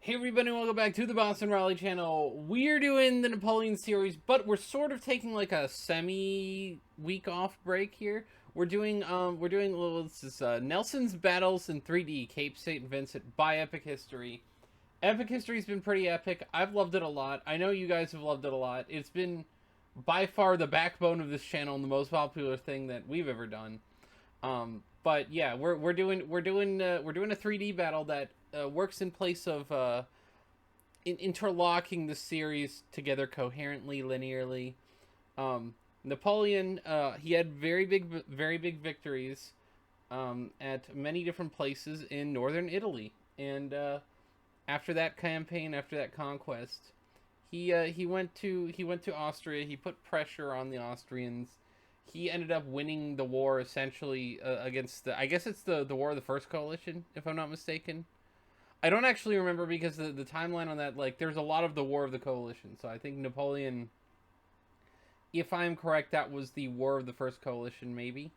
Hey everybody, welcome back to the Boston-Raleigh channel. We're doing the Napoleon series, but we're sort of taking like a semi-week off break here. We're doing Nelson's Battles in 3D, Cape St. Vincent by Epic History. Epic History's been pretty epic. I've loved it a lot. I know you guys have loved it a lot. It's been by far the backbone of this channel and the most popular thing that we've ever done. But yeah, we're doing a 3D battle that works in place of interlocking the series together coherently, linearly. Napoleon, he had very big victories at many different places in northern Italy, and after that campaign, after that conquest, he went to Austria. He put pressure on the Austrians. He ended up winning the war essentially against I guess it's the War of the First Coalition, if I'm not mistaken. I don't actually remember because the timeline on that, like, there's a lot of the War of the Coalition. So I think Napoleon, if I'm correct, that was the War of the First Coalition, maybe.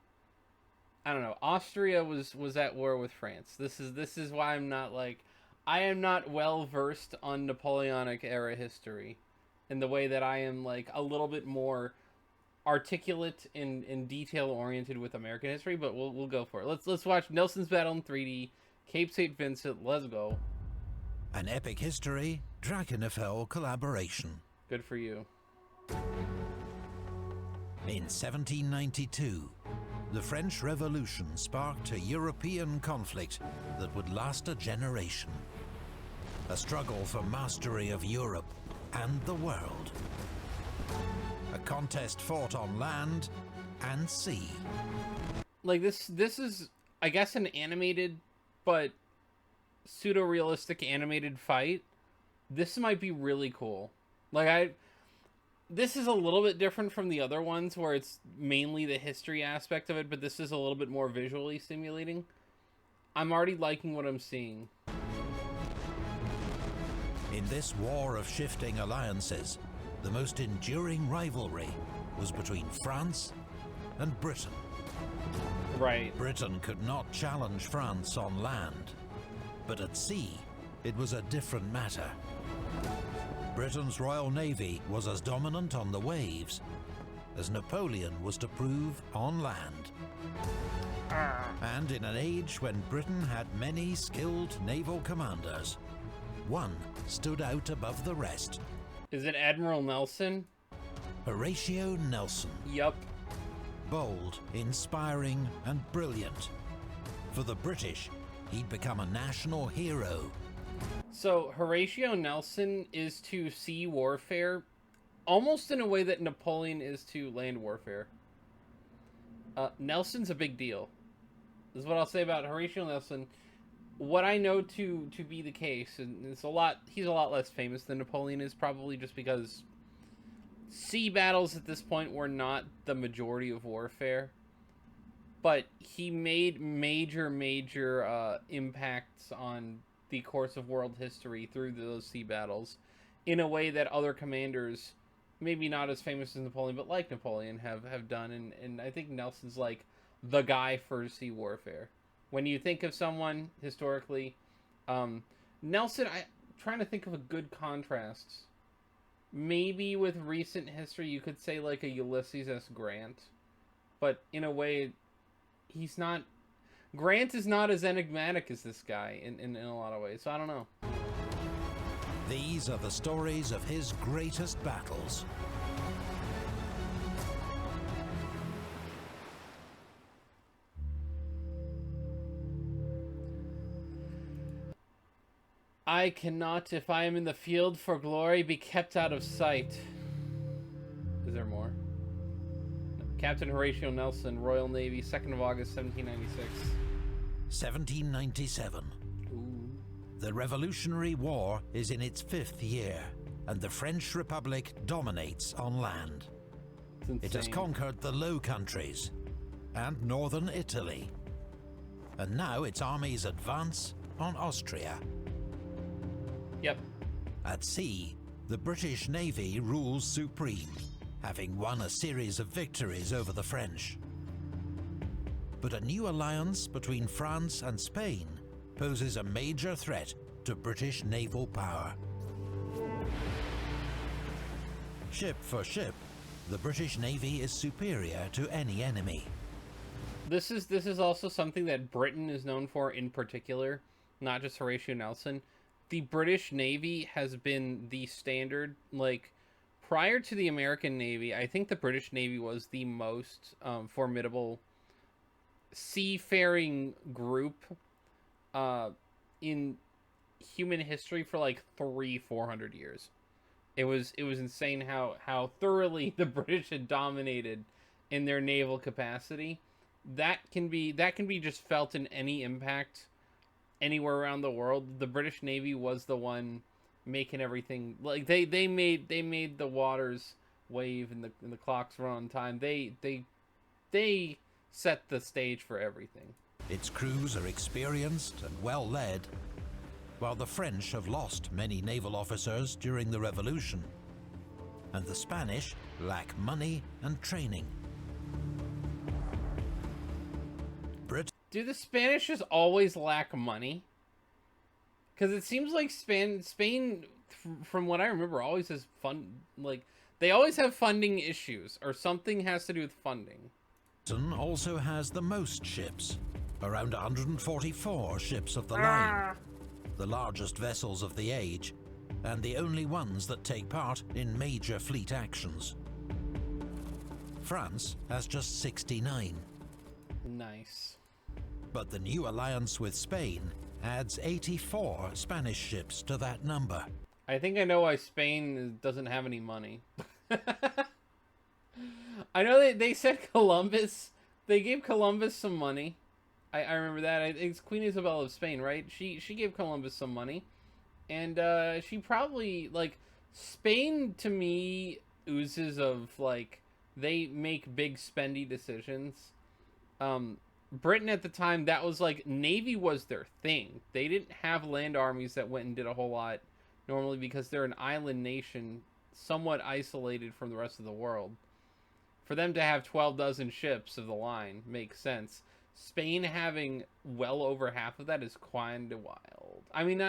I don't know. Austria was at war with France. This is why I am not well versed on Napoleonic era history in the way that I am like a little bit more articulate and detail oriented with American history, but we'll go for it. Let's watch Nelson's Battle in 3D, Cape St. Vincent. Let's go. An Epic History Drakenfell collaboration. Good for you. In 1792, the French Revolution sparked a European conflict that would last a generation. A struggle for mastery of Europe and the world. A contest fought on land and sea. Like this is, I guess, an animated but pseudo-realistic animated fight. This might be really cool. This is a little bit different from the other ones where it's mainly the history aspect of it, but this is a little bit more visually stimulating. I'm already liking what I'm seeing. In this war of shifting alliances, the most enduring rivalry was between France and Britain. Right. Britain could not challenge France on land, but at sea, it was a different matter. Britain's Royal Navy was as dominant on the waves as Napoleon was to prove on land. And in an age when Britain had many skilled naval commanders, one stood out above the rest. Is it Admiral Nelson? Horatio Nelson. Yup. Bold, inspiring, and brilliant. For the British, he'd become a national hero. So Horatio Nelson is to sea warfare almost in a way that Napoleon is to land warfare. Nelson's a big deal. This is what I'll say about Horatio Nelson. What I know to be the case, and he's a lot less famous than Napoleon is, probably just because sea battles at this point were not the majority of warfare. But he made major impacts on the course of world history through those sea battles in a way that other commanders, maybe not as famous as Napoleon, but like Napoleon, have done. And I think Nelson's like the guy for sea warfare. When you think of someone historically, Nelson, I'm trying to think of a good contrast. Maybe with recent history, you could say like a Ulysses S. Grant. But in a way, he's not... Grant is not as enigmatic as this guy in a lot of ways, so I don't know. These are the stories of his greatest battles. I cannot, if I am in the field for glory, be kept out of sight. Is there more? No. Captain Horatio Nelson, Royal Navy, 2nd of August, 1796. 1797. Ooh. The Revolutionary War is in its 5th year, and the French Republic dominates on land. It has conquered the Low Countries and northern Italy, and now its armies advance on Austria. Yep. At sea, the British Navy rules supreme, having won a series of victories over the French. But a new alliance between France and Spain poses a major threat to British naval power. Ship for ship, the British Navy is superior to any enemy. This is also something that Britain is known for in particular, not just Horatio Nelson. The British Navy has been the standard, like, prior to the American Navy. I think the British Navy was the most formidable seafaring group in human history for like 300-400 years. It was insane how thoroughly the British had dominated in their naval capacity. That can be just felt in any impact anywhere around the world. The British Navy was the one making everything, like they made the waters wave and the clocks run on time. They set the stage for everything. Its crews are experienced and well led, while the French have lost many naval officers during the Revolution, and the Spanish lack money and training. Do the Spanish just always lack money? Because it seems like Spain, from what I remember, always has like, they always have funding issues, or something has to do with funding. Britain also has the most ships, around 144 ships of the line, the largest vessels of the age, and the only ones that take part in major fleet actions. France has just 69. Nice. But the new alliance with Spain adds 84 Spanish ships to that number. I think I know why Spain doesn't have any money. I know they said Columbus, they gave Columbus some money. I remember that. It's Queen Isabel of Spain, right? She gave Columbus some money. And she probably, like, Spain to me oozes of, like, they make big spendy decisions. Britain at the time, that was like, Navy was their thing. They didn't have land armies that went and did a whole lot normally because they're an island nation, somewhat isolated from the rest of the world. For them to have 12 dozen ships of the line makes sense. Spain having well over half of that is kind of wild. I mean,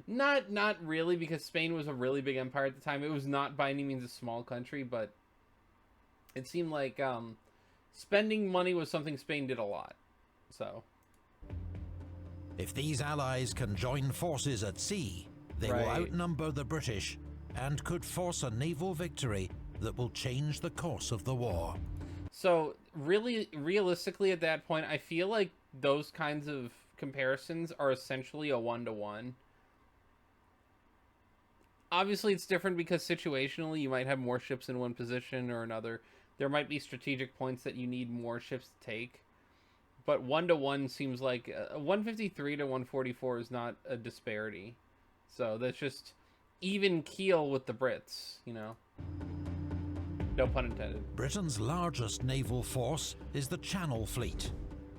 not really, because Spain was a really big empire at the time. It was not by any means a small country, but it seemed like spending money was something Spain did a lot. So, if these allies can join forces at sea, they will outnumber the British and could force a naval victory that will change the course of the war. So, really, realistically at that point, I feel like those kinds of comparisons are essentially a 1-to-1. Obviously, it's different because situationally you might have more ships in one position or another. There might be strategic points that you need more ships to take. But 1-to-1 seems like 153 to 144 is not a disparity. So that's just even keel with the Brits, you know. No pun intended. Britain's largest naval force is the Channel Fleet.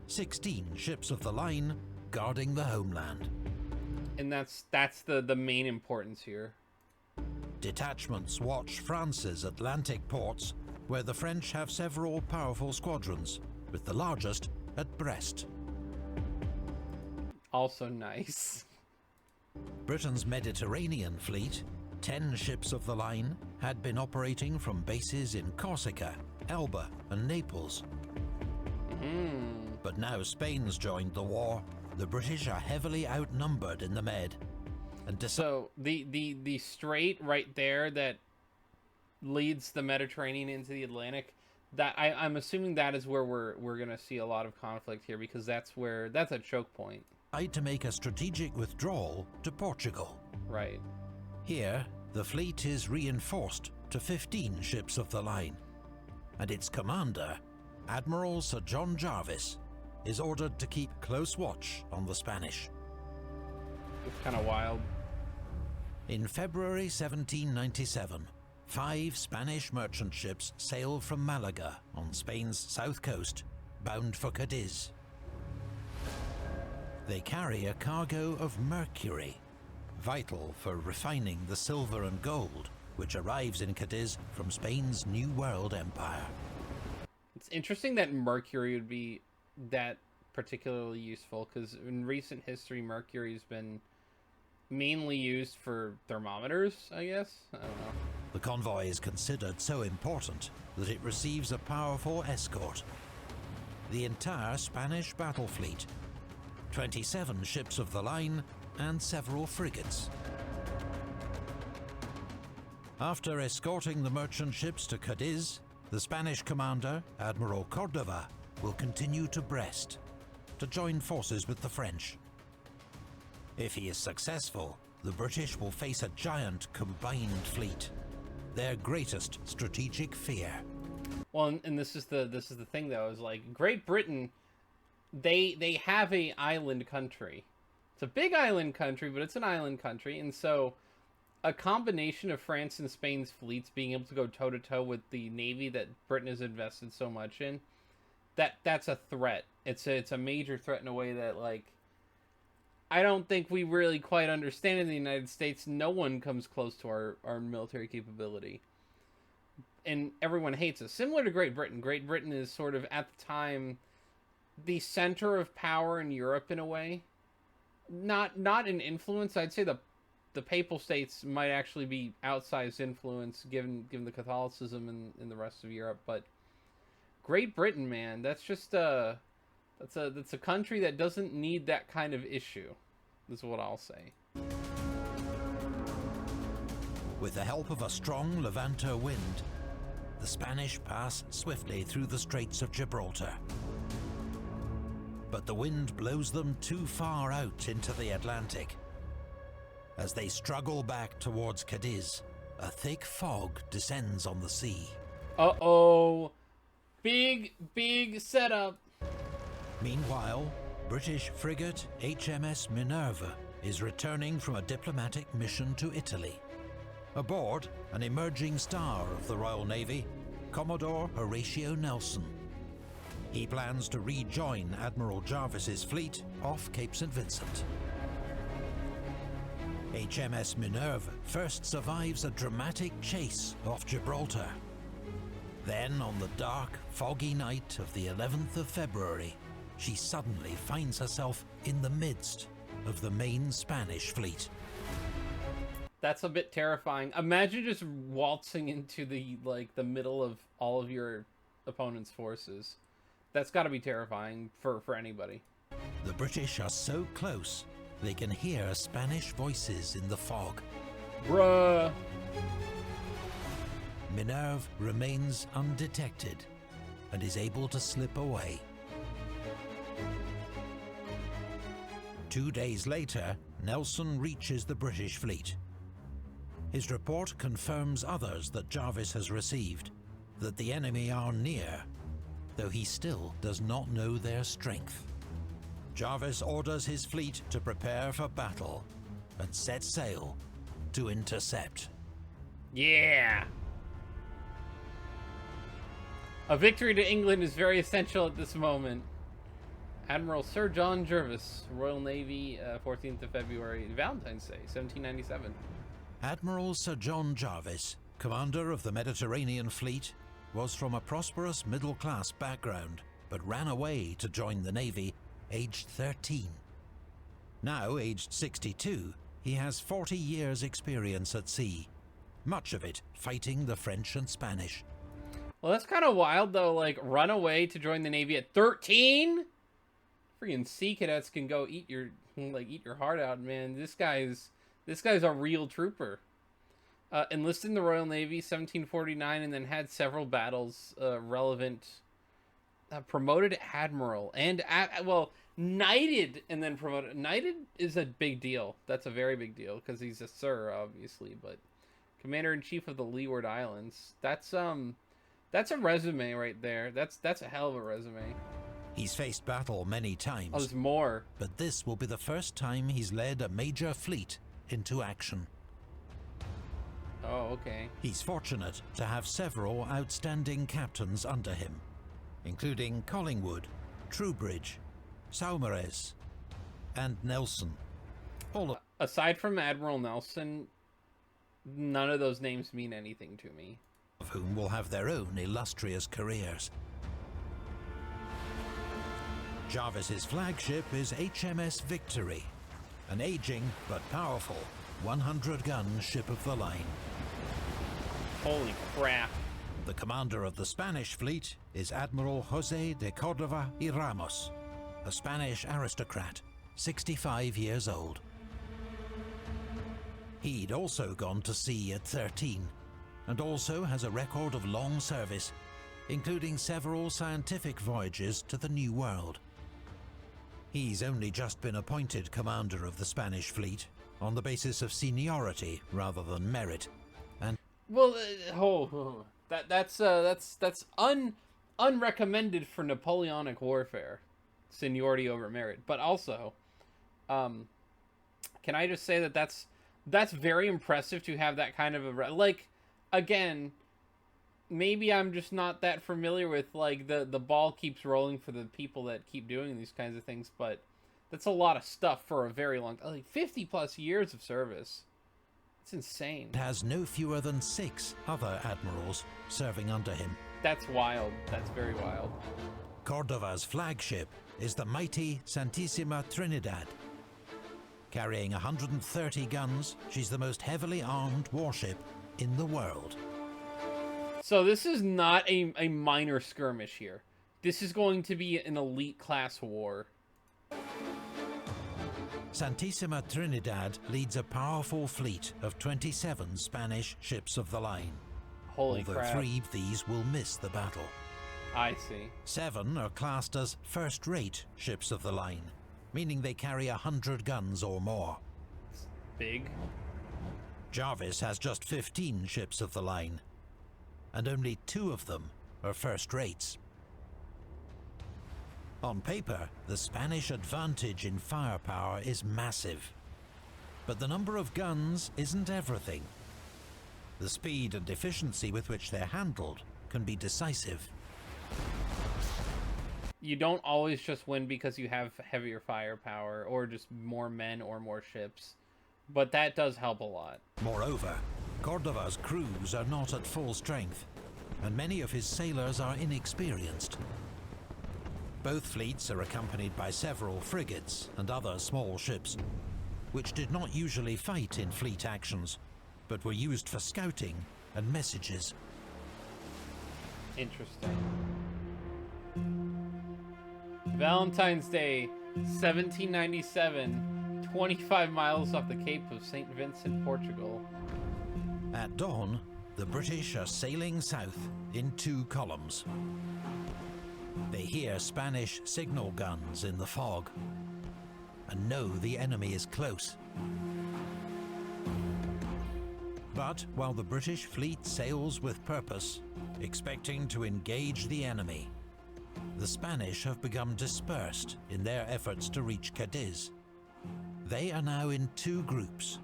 16 ships of the line guarding the homeland. And that's the main importance here. Detachments watch France's Atlantic ports, where the French have several powerful squadrons, with the largest at Brest. Also nice. Britain's Mediterranean fleet, 10 ships of the line, had been operating from bases in Corsica, Elba and Naples. But now Spain's joined the war, the British are heavily outnumbered in the Med. And so the strait right there that leads the Mediterranean into the Atlantic, that I'm assuming that is where we're gonna see a lot of conflict here, because that's a choke point. To make a strategic withdrawal to Portugal. Right. Here, the fleet is reinforced to 15 ships of the line, and its commander, Admiral Sir John Jarvis, is ordered to keep close watch on the Spanish. It's kind of wild. In February 1797, 5 Spanish merchant ships sailed from Malaga on Spain's south coast, bound for Cadiz. They carry a cargo of mercury, vital for refining the silver and gold, which arrives in Cadiz from Spain's New World Empire. It's interesting that mercury would be that particularly useful, because in recent history, mercury's been mainly used for thermometers, I guess. I don't know. The convoy is considered so important that it receives a powerful escort. The entire Spanish battle fleet, 27 ships of the line, and several frigates. After escorting the merchant ships to Cadiz, the Spanish commander, Admiral Cordova, will continue to Brest to join forces with the French. If he is successful, the British will face a giant combined fleet, their greatest strategic fear. Well, and this is the thing though, is like Great Britain, they have a island country. It's a big island country, but it's an island country, and so a combination of France and Spain's fleets being able to go toe to toe with the navy that Britain has invested so much in, that's a threat. It's a major threat in a way that, like, I don't think we really quite understand in the United States. No one comes close to our military capability. And everyone hates us. Similar to Great Britain. Great Britain is sort of, at the time, the center of power in Europe in a way. Not in influence. I'd say the Papal States might actually be outsized influence given the Catholicism in the rest of Europe. But Great Britain, man, that's just that's a country that doesn't need that kind of issue. Is what I'll say. With the help of a strong Levanter wind, the Spanish pass swiftly through the Straits of Gibraltar. But the wind blows them too far out into the Atlantic. As they struggle back towards Cadiz, a thick fog descends on the sea. Uh-oh. Big setup. Meanwhile, British frigate HMS Minerva is returning from a diplomatic mission to Italy. Aboard, an emerging star of the Royal Navy, Commodore Horatio Nelson. He plans to rejoin Admiral Jarvis's fleet off Cape St. Vincent. HMS Minerva first survives a dramatic chase off Gibraltar. Then, on the dark, foggy night of the 11th of February, she suddenly finds herself in the midst of the main Spanish fleet. That's a bit terrifying. Imagine just waltzing into the middle of all of your opponent's forces. That's got to be terrifying for anybody. The British are so close, they can hear Spanish voices in the fog. Bruh. Minerve remains undetected and is able to slip away. 2 days later, Nelson reaches the British fleet. His report confirms others that Jarvis has received, that the enemy are near, though he still does not know their strength. Jarvis orders his fleet to prepare for battle and set sail to intercept. Yeah! A victory to England is very essential at this moment. Admiral Sir John Jervis, Royal Navy, 14th of February, Valentine's Day, 1797. Admiral Sir John Jarvis, commander of the Mediterranean Fleet, was from a prosperous middle-class background, but ran away to join the Navy aged 13. Now aged 62, he has 40 years' experience at sea, much of it fighting the French and Spanish. Well, that's kind of wild, though. Like, run away to join the Navy at 13? Freaking sea cadets can go eat your heart out, man. This guy's a real trooper. Enlisted in the Royal Navy, 1749, and then had several battles relevant. Promoted Admiral and knighted and then promoted. Knighted is a big deal. That's a very big deal because he's a sir, obviously, but Commander-in-Chief of the Leeward Islands. That's a resume right there. That's a hell of a resume. He's faced battle many times. Oh, there's more. But this will be the first time he's led a major fleet into action. Oh, okay. He's fortunate to have several outstanding captains under him, including Collingwood, Troubridge, Saumarez, and Nelson. Aside from Admiral Nelson, none of those names mean anything to me. Of whom will have their own illustrious careers. Jarvis's flagship is HMS Victory. an aging but powerful 100-gun ship of the line. Holy crap. The commander of the Spanish fleet is Admiral José de Córdoba y Ramos, a Spanish aristocrat, 65 years old. He'd also gone to sea at 13, and also has a record of long service, including several scientific voyages to the New World. He's only just been appointed commander of the Spanish fleet, on the basis of seniority rather than merit, and well, that's unrecommended for Napoleonic warfare, seniority over merit. But also, can I just say that that's very impressive to have that kind of a like. Again, maybe I'm just not that familiar with like the ball keeps rolling for the people that keep doing these kinds of things, but that's a lot of stuff for a very long time, like 50+ years of service. It's insane. Has no fewer than 6 other admirals serving under him. That's wild. That's very wild. Cordova's flagship is the mighty Santísima Trinidad. Carrying 130 guns, she's the most heavily armed warship in the world. So this is not a minor skirmish here. This is going to be an elite class war. Santísima Trinidad leads a powerful fleet of 27 Spanish ships of the line. Holy although crap. 3 of these will miss the battle. I see. 7 are classed as first-rate ships of the line, meaning they carry 100 guns or more. Big. Jarvis has just 15 ships of the line, and only 2 of them are first-rates. On paper, the Spanish advantage in firepower is massive, but the number of guns isn't everything. The speed and efficiency with which they're handled can be decisive. You don't always just win because you have heavier firepower or just more men or more ships, but that does help a lot. Moreover, Cordova's crews are not at full strength, and many of his sailors are inexperienced. Both fleets are accompanied by several frigates and other small ships, which did not usually fight in fleet actions, but were used for scouting and messages. Interesting. Valentine's Day, 1797, 25 miles off the Cape of St. Vincent, Portugal. At dawn, the British are sailing south in 2 columns. They hear Spanish signal guns in the fog and know the enemy is close. But while the British fleet sails with purpose, expecting to engage the enemy, the Spanish have become dispersed in their efforts to reach Cadiz. They are now in 2 groups.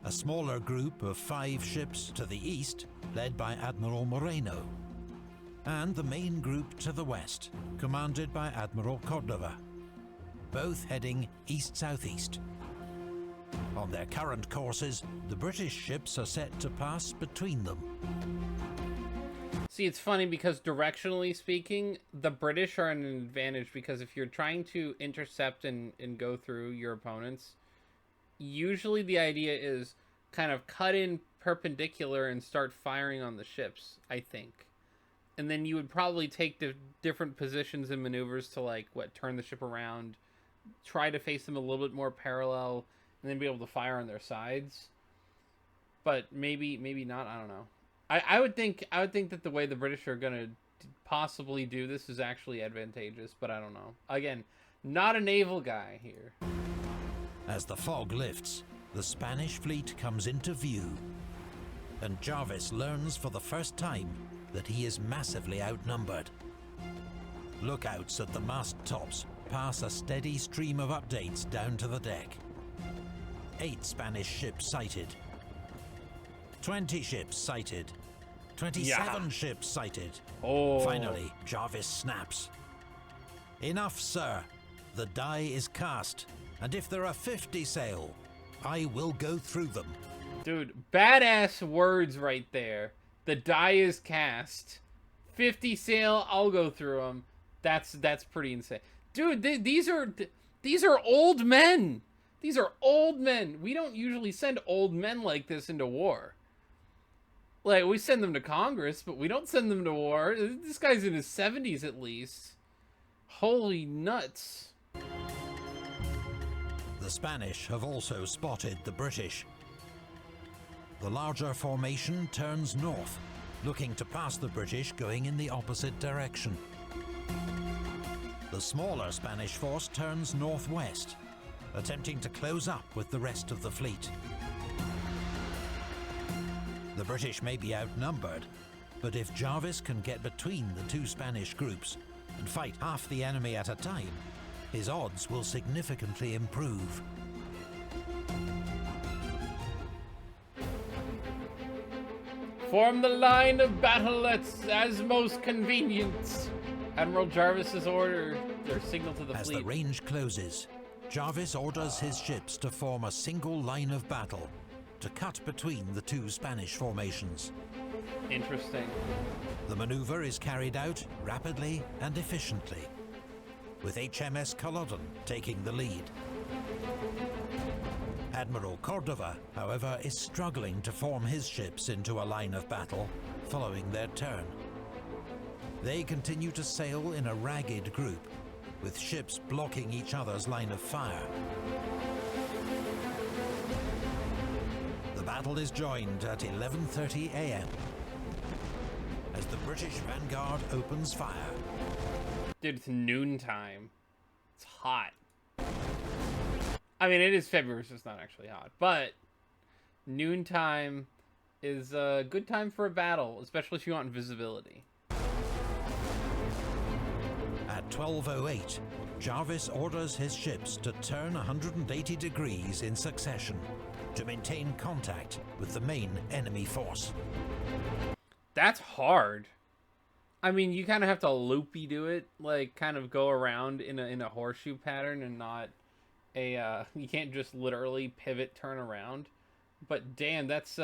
A smaller group of 5 ships to the east, led by Admiral Moreno, and the main group to the west, commanded by Admiral Cordova, both heading east-southeast. On their current courses, the British ships are set to pass between them. See, it's funny because directionally speaking, the British are at an advantage because if you're trying to intercept and go through your opponents, usually the idea is kind of cut in perpendicular and start firing on the ships, I think. And then you would probably take the different positions and maneuvers to, like, turn the ship around, try to face them a little bit more parallel, and then be able to fire on their sides. But maybe not, I don't know. I would think that the way the British are going to possibly do this is actually advantageous, but I don't know. Again, not a naval guy here. As the fog lifts, the Spanish fleet comes into view, and Jarvis learns for the first time that he is massively outnumbered. Lookouts at the mast tops pass a steady stream of updates down to the deck. 8 Spanish ships sighted. 20 ships sighted. 27 ships sighted. Oh. Finally, Jarvis snaps. Enough, sir. The die is cast, and if there are 50 sail, I will go through them. Dude, badass words right there. The die is cast. 50 sail, I'll go through them. That's pretty insane. Dude, these are old men. These are old men. We don't usually send old men like this into war. Like, we send them to Congress, but we don't send them to war. This guy's in his 70s at least. Holy nuts. The Spanish have also spotted the British. The larger formation turns north, looking to pass the British going in the opposite direction. The smaller Spanish force turns northwest, attempting to close up with the rest of the fleet. The British may be outnumbered, but if Jarvis can get between the two Spanish groups and fight half the enemy at a time, his odds will significantly improve. Form the line of battle as most convenient. Admiral Jarvis has ordered their signal to the fleet. As the range closes, Jarvis orders his ships to form a single line of battle to cut between the two Spanish formations. Interesting. The maneuver is carried out rapidly and efficiently, with HMS Culloden taking the lead. Admiral Cordova, however, is struggling to form his ships into a line of battle following their turn. They continue to sail in a ragged group, with ships blocking each other's line of fire. The battle is joined at 11:30 a.m. as the British vanguard opens fire. Dude, it's noontime. It's hot. I mean, it is February, so it's not actually hot, but noontime is a good time for a battle, especially if you want visibility. At 12:08, Jarvis orders his ships to turn 180 degrees in succession to maintain contact with the main enemy force. That's hard. I mean, you kind of have to loopy do it, like kind of go around in a horseshoe pattern and not a you can't just literally pivot turn around. But damn, that's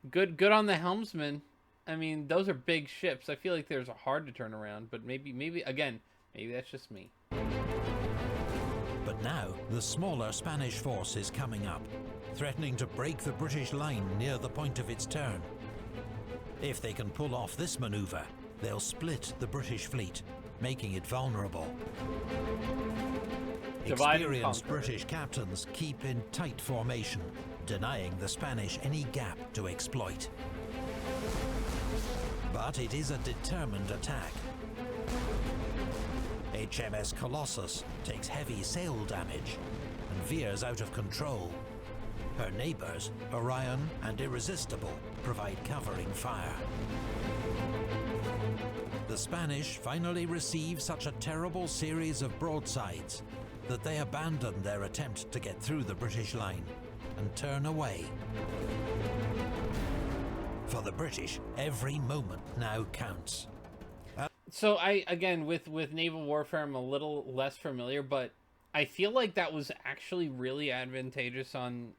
good on the helmsman. I mean, those are big ships. I feel like there's a hard to turn around, but maybe again, maybe that's just me. But now, the smaller Spanish force is coming up, threatening to break the British line near the point of its turn. If they can pull off this maneuver, they'll split the British fleet, making it vulnerable. Experienced British captains keep in tight formation, denying the Spanish any gap to exploit. But it is a determined attack. HMS Colossus takes heavy sail damage and veers out of control. Her neighbours, Orion and Irresistible, provide covering fire. The Spanish finally receive such a terrible series of broadsides that they abandon their attempt to get through the British line and turn away. For the British, every moment now counts. So again, with naval warfare, I'm a little less familiar, but I feel like that was actually really advantageous on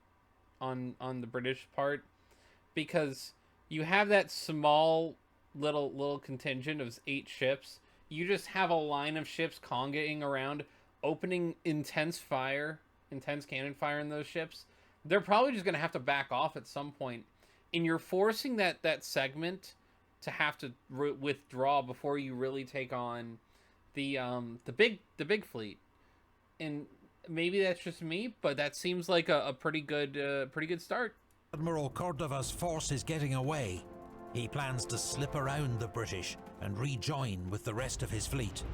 the British part, because you have that small little contingent of 8 ships. You just have a line of ships congaing around, opening intense cannon fire in those ships. They're probably just going to have to back off at some point, and you're forcing that segment to have to withdraw before you really take on the big fleet. And maybe that's just me, but that seems like a pretty good start. Admiral Cordova's force is getting away. He plans to slip around the British and rejoin with the rest of his fleet.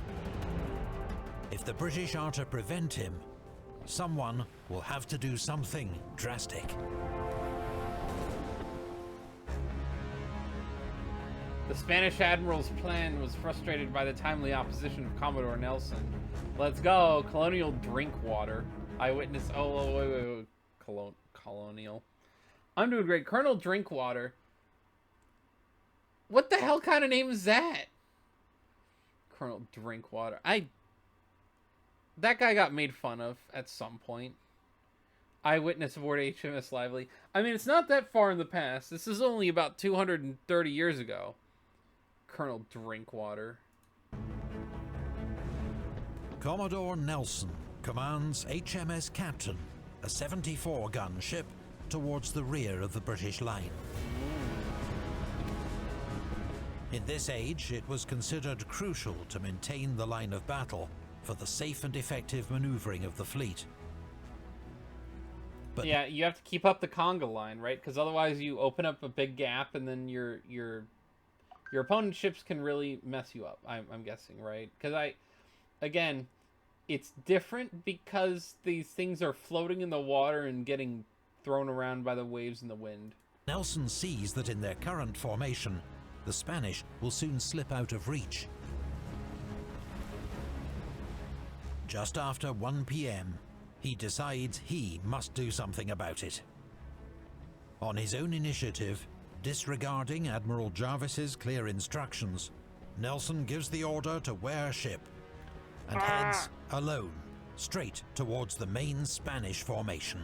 If the British are to prevent him, someone will have to do something drastic. The Spanish admiral's plan was frustrated by the timely opposition of Commodore Nelson. Let's go, Colonial Drinkwater. Eyewitness. Oh, wait. Colonial. I'm doing great. Colonel Drinkwater. What the hell kind of name is that? Colonel Drinkwater. That guy got made fun of at some point. Eyewitness aboard HMS Lively. I mean, it's not that far in the past. This is only about 230 years ago. Colonel Drinkwater. Commodore Nelson commands HMS Captain, a 74-gun ship, towards the rear of the British line. In this age, it was considered crucial to maintain the line of battle for the safe and effective maneuvering of the fleet. But yeah, you have to keep up the conga line, right? Because otherwise you open up a big gap, and then your opponent's ships can really mess you up. I'm guessing, right? Because again, it's different because these things are floating in the water and getting thrown around by the waves and the wind. Nelson sees that in their current formation, the Spanish will soon slip out of reach. Just after 1 p.m, he decides he must do something about it. On his own initiative, disregarding Admiral Jarvis's clear instructions, Nelson gives the order to wear ship and heads alone straight towards the main Spanish formation.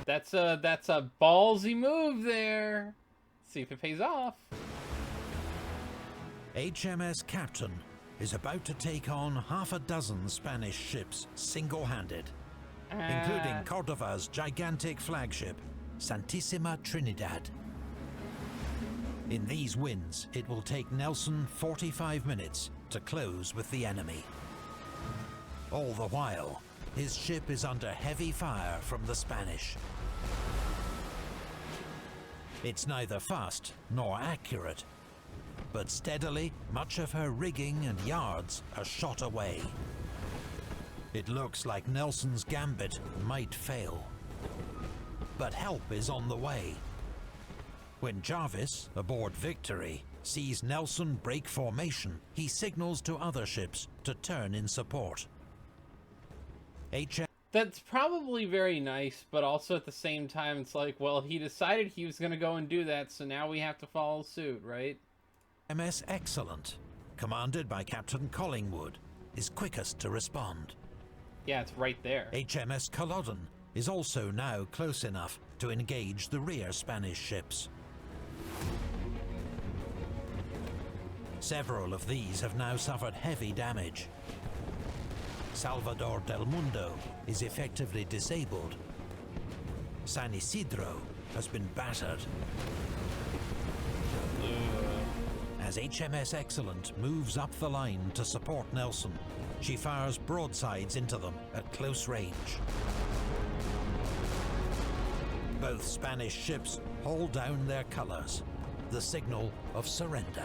That's a ballsy move there. See if it pays off. HMS Captain is about to take on half a dozen Spanish ships single-handed, including Cordova's gigantic flagship, Santissima Trinidad. In these winds, it will take Nelson 45 minutes to close with the enemy. All the while, his ship is under heavy fire from the Spanish. It's neither fast nor accurate, but steadily, much of her rigging and yards are shot away. It looks like Nelson's gambit might fail, but help is on the way. When Jarvis, aboard Victory, sees Nelson break formation, he signals to other ships to turn in support. That's probably very nice, but also at the same time, it's like, well, he decided he was going to go and do that, so now we have to follow suit, right? HMS Excellent, commanded by Captain Collingwood, is quickest to respond. Yeah, it's right there. HMS Culloden is also now close enough to engage the rear Spanish ships. Several of these have now suffered heavy damage. Salvador del Mundo is effectively disabled. San Isidro has been battered. As HMS Excellent moves up the line to support Nelson, she fires broadsides into them at close range. Both Spanish ships haul down their colors, the signal of surrender.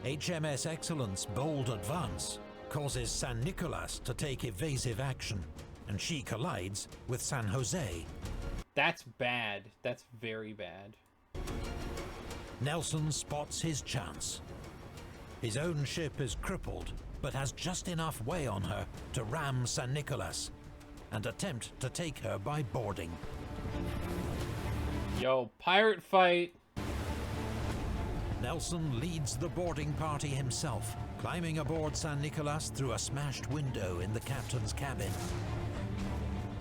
HMS Excellent's bold advance causes San Nicolas to take evasive action, and she collides with San Jose. That's bad. That's very bad. Nelson spots his chance. His own ship is crippled, but has just enough way on her to ram San Nicolas and attempt to take her by boarding. Yo, pirate fight! Nelson leads the boarding party himself, climbing aboard San Nicolas through a smashed window in the captain's cabin.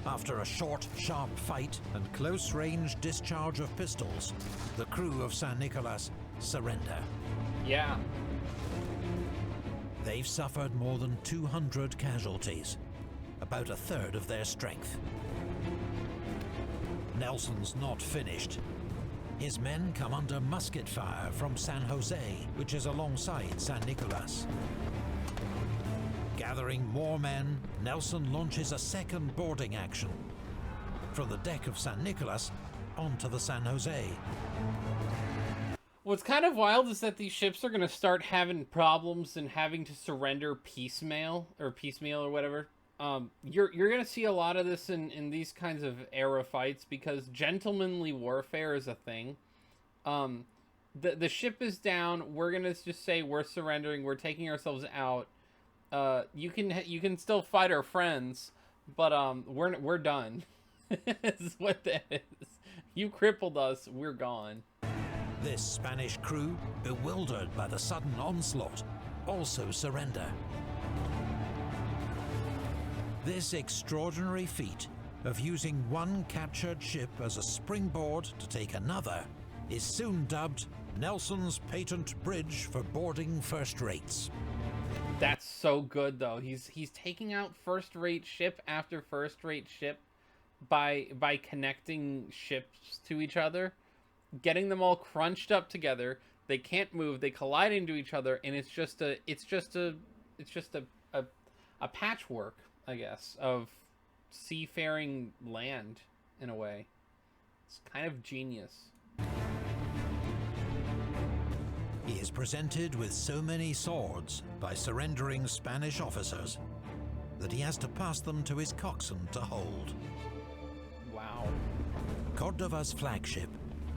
After a short, sharp fight and close-range discharge of pistols, the crew of San Nicolas surrender. Yeah. They've suffered more than 200 casualties, about a third of their strength. Nelson's not finished. His men come under musket fire from San Jose, which is alongside San Nicolas. Gathering more men, Nelson launches a second boarding action from the deck of San Nicolas onto the San Jose. What's kind of wild is that these ships are going to start having problems and having to surrender piecemeal or whatever. You're going to see a lot of this in these kinds of era fights because gentlemanly warfare is a thing. The ship is down. We're going to just say we're surrendering. We're taking ourselves out. You can still fight our friends, but we're done. This is what that is. You crippled us. We're gone. This Spanish crew, bewildered by the sudden onslaught, also surrender. This extraordinary feat of using one captured ship as a springboard to take another is soon dubbed Nelson's patent bridge for boarding first rates. That's so good, though. He's taking out first-rate ship after first-rate ship by connecting ships to each other, getting them all crunched up together. They can't move. They collide into each other, and it's just a patchwork, I guess, of seafaring land in a way. It's kind of genius. He is presented with so many swords by surrendering Spanish officers that he has to pass them to his coxswain to hold. Wow. Cordova's flagship,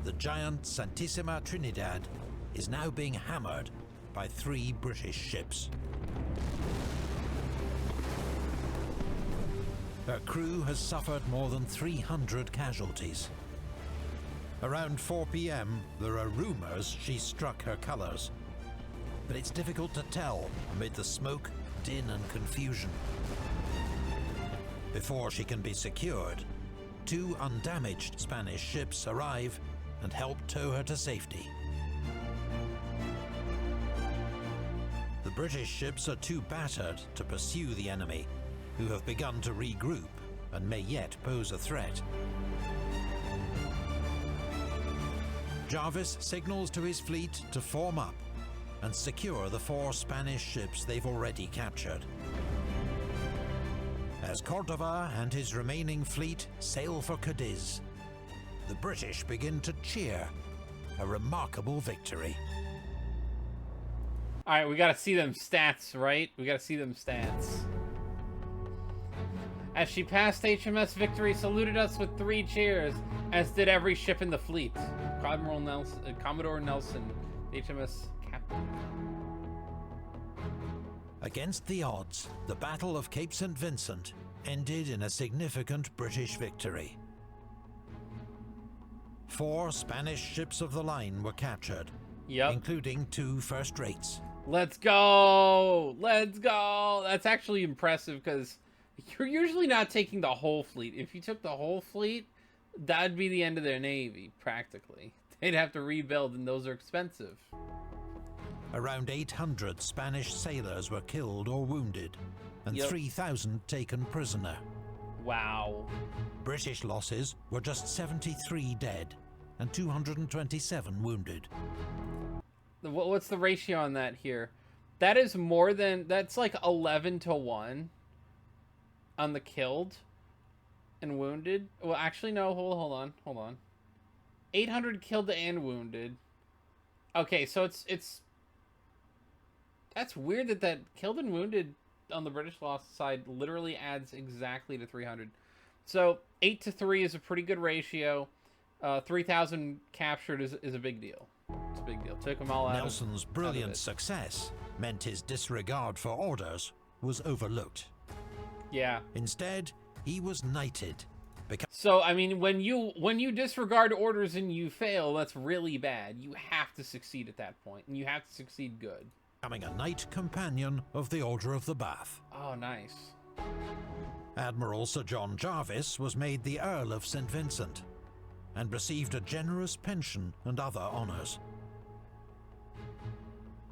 the giant Santissima Trinidad, is now being hammered by 3 British ships. Her crew has suffered more than 300 casualties. Around 4 p.m, there are rumours she struck her colours, but it's difficult to tell amid the smoke, din and confusion. Before she can be secured, 2 undamaged Spanish ships arrive and help tow her to safety. The British ships are too battered to pursue the enemy, who have begun to regroup and may yet pose a threat. Jarvis signals to his fleet to form up and secure the 4 Spanish ships they've already captured. As Cordova and his remaining fleet sail for Cadiz, the British begin to cheer. A remarkable victory. Alright, we gotta see them stats, right? We gotta see them stats. As she passed, HMS Victory saluted us with 3 cheers, as did every ship in the fleet. Commodore Nelson, HMS Captain. Against the odds, the Battle of Cape St. Vincent ended in a significant British victory. 4 Spanish ships of the line were captured, including 2 first-rates. Let's go! Let's go! That's actually impressive, because you're usually not taking the whole fleet. If you took the whole fleet, that'd be the end of their navy, practically. They'd have to rebuild, and those are expensive. Around 800 Spanish sailors were killed or wounded, and 3,000 taken prisoner. Wow. British losses were just 73 dead, and 227 wounded. What's the ratio on that here? That is more than... That's like 11 to 1 on the killed and wounded. Well, actually, no. Hold on. 800 killed and wounded. Okay, so it's... That's weird that killed and wounded on the British loss side literally adds exactly to 300. So 8 to 3 is a pretty good ratio. 3,000 captured is a big deal. It's a big deal. Took them all out. Nelson's brilliant success meant his disregard for orders was overlooked. Yeah. Instead, he was knighted. So, I mean, when you disregard orders and you fail, that's really bad. You have to succeed at that point, and you have to succeed good. Becoming a Knight Companion of the Order of the Bath. Oh, nice. Admiral Sir John Jarvis was made the Earl of St. Vincent and received a generous pension and other honours.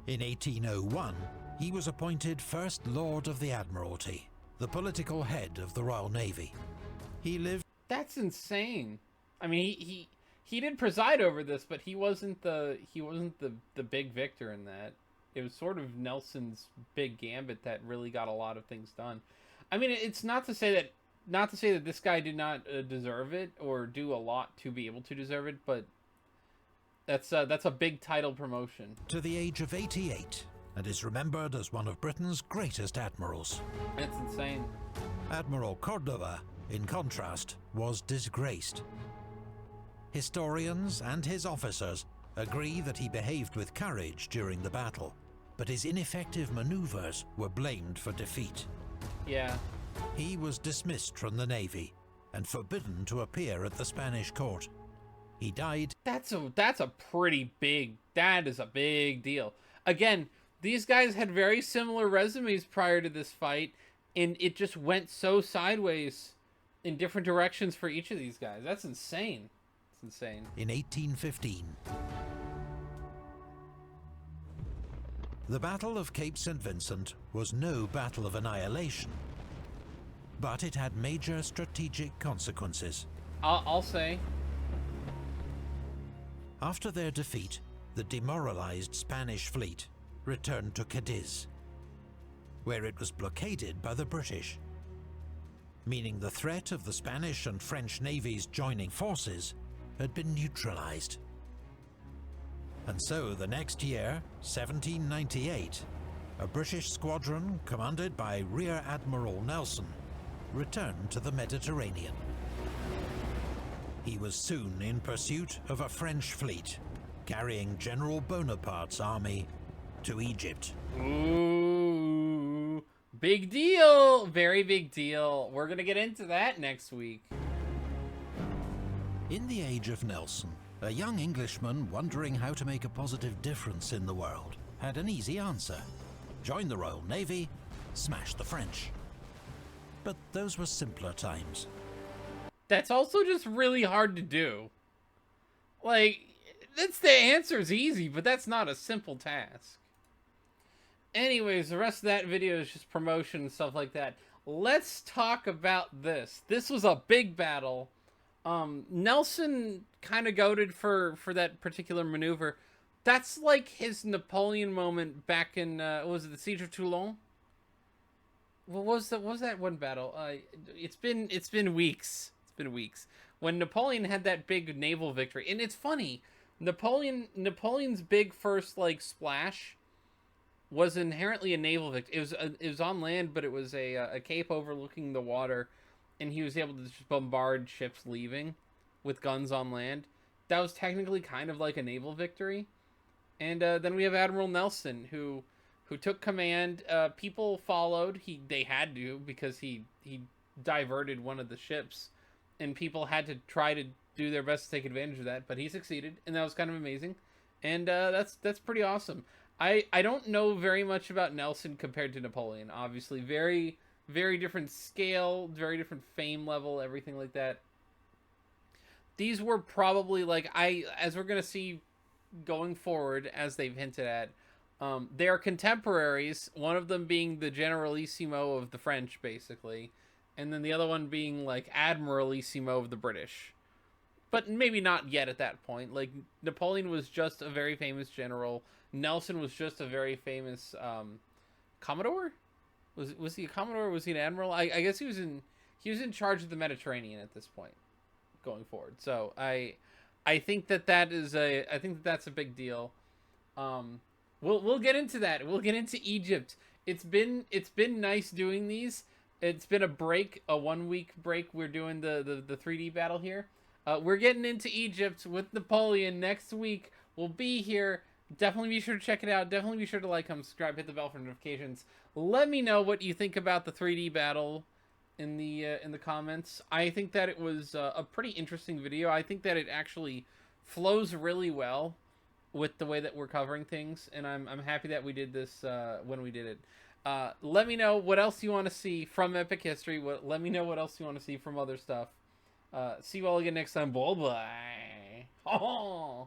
In 1801, he was appointed First Lord of the Admiralty, the political head of the Royal Navy. He lived... That's insane. I mean, he did preside over this, but he wasn't the big victor in that. It was sort of Nelson's big gambit that really got a lot of things done. I mean, it's not to say that this guy did not deserve it or do a lot to be able to deserve it, but that's a big title promotion. To the age of 88, and is remembered as one of Britain's greatest admirals. That's insane. Admiral Cordova, in contrast, was disgraced. Historians and his officers agree that he behaved with courage during the battle, but his ineffective maneuvers were blamed for defeat. Yeah. He was dismissed from the Navy and forbidden to appear at the Spanish court. He died... That is a big deal. Again, these guys had very similar resumes prior to this fight, and it just went so sideways in different directions for each of these guys. That's insane. It's insane. In 1815. The Battle of Cape St. Vincent was no battle of annihilation, but it had major strategic consequences. I'll say. After their defeat, the demoralized Spanish fleet returned to Cadiz, where it was blockaded by the British, meaning the threat of the Spanish and French navies joining forces had been neutralized. And so the next year, 1798, a British squadron commanded by Rear Admiral Nelson returned to the Mediterranean. He was soon in pursuit of a French fleet, carrying General Bonaparte's army to Egypt. Ooh, big deal, very big deal. We're gonna get into that next week. In the age of Nelson, a young Englishman wondering how to make a positive difference in the world had an easy answer. Join the Royal Navy, smash the French. But those were simpler times. That's also just really hard to do. Like, that's the answer's easy, but that's not a simple task. Anyways, the rest of that video is just promotion and stuff like that. Let's talk about this. This was a big battle. Nelson kind of goated for that particular maneuver. That's like his Napoleon moment back in, was it the Siege of Toulon? What was that one battle? It's been weeks. It's been weeks. When Napoleon had that big naval victory. And it's funny, Napoleon's big first, like, splash was inherently a naval victory. It was on land, but it was a cape overlooking the water, and he was able to just bombard ships leaving with guns on land. That was technically kind of like a naval victory. And then we have Admiral Nelson, who took command. People followed. They had to, because he diverted one of the ships, and people had to try to do their best to take advantage of that. But he succeeded, and that was kind of amazing. And that's pretty awesome. I don't know very much about Nelson compared to Napoleon. Obviously, very, very different scale, very different fame level, everything like that. These were probably, like, as we're going to see going forward, as they've hinted at, they are contemporaries, one of them being the Generalissimo of the French, basically, and then the other one being, like, Admiralissimo of the British. But maybe not yet at that point. Like, Napoleon was just a very famous general. Nelson was just a very famous Commodore? Was he a Commodore? Was he an Admiral? I guess he was in charge of the Mediterranean at this point, going forward. So I think that's a big deal. We'll get into that. We'll get into Egypt. It's been nice doing these. It's been a 1 week break. We're doing the 3D battle here. We're getting into Egypt with Napoleon next week. We'll be here. Definitely be sure to check it out. Definitely be sure to like, comment, subscribe, hit the bell for notifications. Let me know what you think about the 3D battle in the comments. I think that it was a pretty interesting video. I think that it actually flows really well with the way that we're covering things, and I'm happy that we did this when we did it. Let me know what else you want to see from Epic History. Let me know what else you want to see from other stuff. See you all again next time. Bye bye.